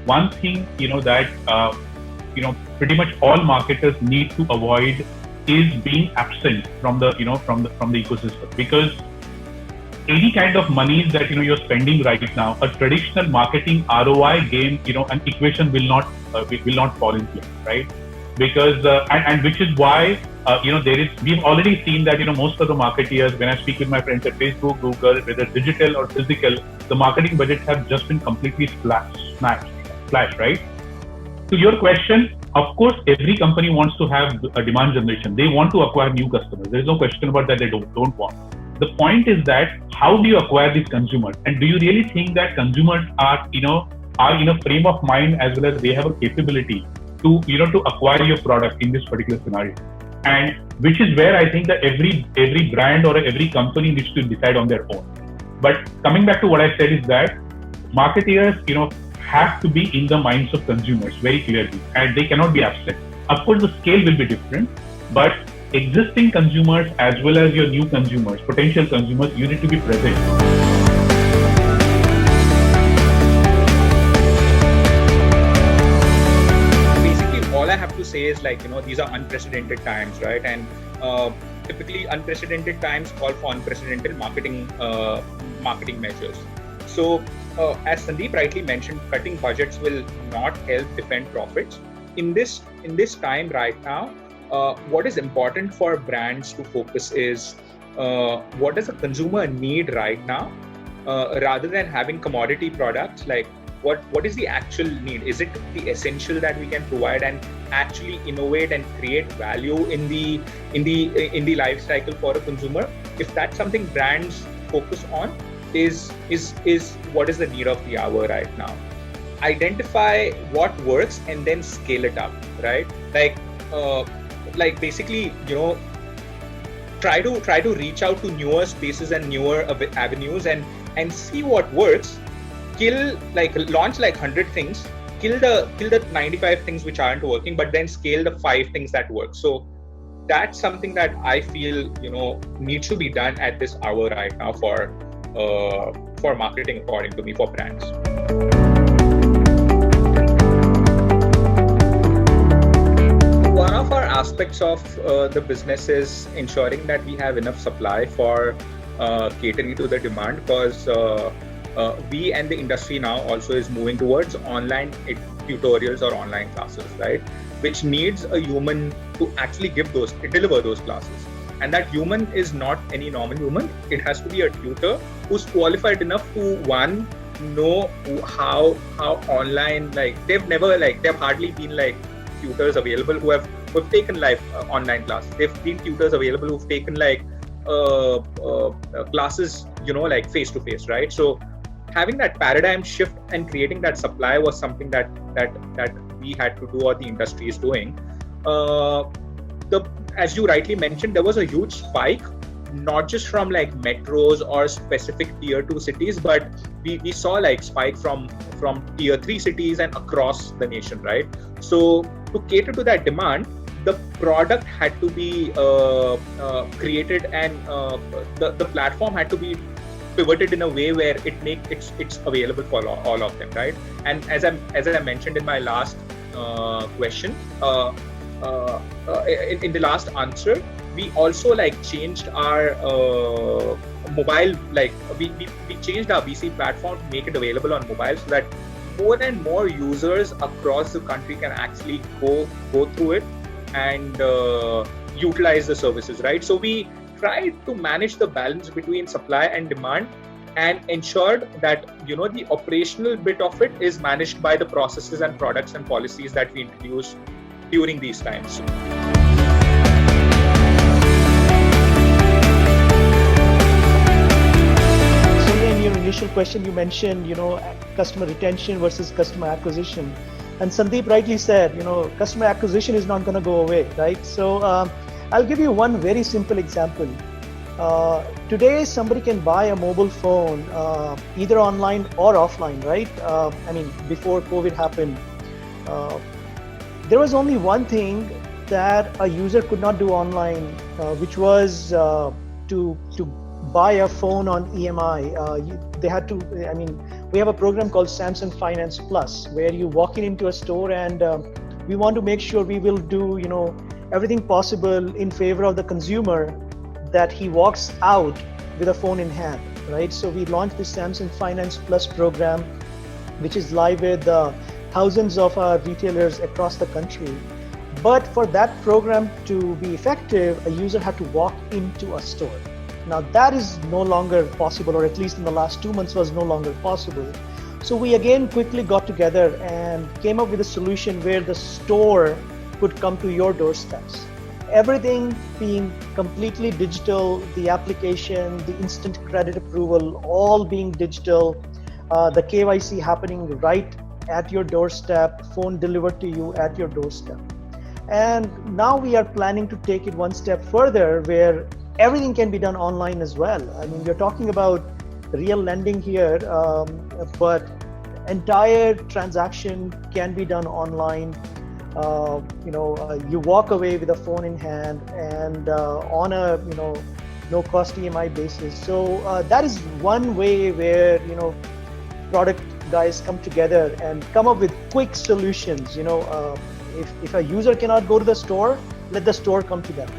one thing that pretty much all marketers need to avoid is being absent from the from the ecosystem, because any kind of monies that you're spending right now, a traditional marketing ROI game, an equation will not fall in place, right? Because and which is why we've already seen that most of the marketeers, when I speak with my friends at Facebook, Google, whether digital or physical, the marketing budgets have just been completely slashed, right? To your question, of course, every company wants to have a demand generation. They want to acquire new customers. There is no question about that. They don't want. The point is that how do you acquire these consumers, and do you really think that consumers are in a frame of mind as well as they have a capability to to acquire your product in this particular scenario? And which is where I think that every brand or every company needs to decide on their own. But coming back to what I said is that marketeers, have to be in the minds of consumers very clearly, and they cannot be absent. Of course, the scale will be different, but existing consumers as well as your new consumers, potential consumers, you need to be present. All I have to say is these are unprecedented times, right? And typically unprecedented times call for unprecedented marketing measures. So as Sandeep rightly mentioned, cutting budgets will not help defend profits. In this time right now, what is important for brands to focus is what does a consumer need right now, rather than having commodity products. Like what is the actual need? Is it the essential that we can provide and actually innovate and create value in the life cycle for a consumer? If that's something brands focus on, is what is the need of the hour right now. Identify what works and then scale it up, right? Like basically, try to reach out to newer spaces and newer avenues and see what works. Launch 100 things, kill the 95 things which aren't working, but then scale the 5 things that work. So that's something that I feel needs to be done at this hour right now for marketing, according to me, for brands. One of our aspects of the business is ensuring that we have enough supply for catering to the demand, because we and the industry now also is moving towards online tutorials or online classes, right? Which needs a human to actually deliver those classes. And that human is not any normal human. It has to be a tutor who's qualified enough to know how online, they've hardly been tutors available who have taken online classes. They've been tutors available who've taken classes face to face, right? So having that paradigm shift and creating that supply was something that we had to do, or the industry is doing. As you rightly mentioned, there was a huge spike, not just from metros or specific tier 2 cities, but we saw spike from tier 3 cities and across the nation, right? So to cater to that demand, the product had to be created, and the platform had to be pivoted in a way where it's available for all of them, right? And as I mentioned in my last question, in the last answer, we also changed our mobile, we changed our VC platform to make it available on mobile, so that more and more users across the country can actually go through it and utilize the services, right? So we tried to manage the balance between supply and demand, and ensured that the operational bit of it is managed by the processes and products and policies that we introduced during these times. So in your initial question, you mentioned customer retention versus customer acquisition, and Sandeep rightly said customer acquisition is not going to go away, right? So I'll give you one very simple example. Today, somebody can buy a mobile phone either online or offline, right? Before COVID happened, there was only one thing that a user could not do online, which was to buy a phone on EMI. They had to, we have a program called Samsung Finance Plus, where you walk into a store and we want to make sure we will do, everything possible in favor of the consumer, that he walks out with a phone in hand, right? So we launched the Samsung Finance Plus program, which is live with thousands of our retailers across the country. But for that program to be effective, a user had to walk into a store. Now that is no longer possible, or at least in the last 2 months was no longer possible. So we again quickly got together and came up with a solution where the store could come to your doorsteps. Everything being completely digital, the application, the instant credit approval, all being digital, the KYC happening right at your doorstep, phone delivered to you at your doorstep. And now we are planning to take it one step further, where everything can be done online as well. I mean, we're talking about real lending here, but entire transaction can be done online. You walk away with a phone in hand and on a no cost EMI basis. So that is one way where product guys come together and come up with quick solutions. If a user cannot go to the store, let the store come to them.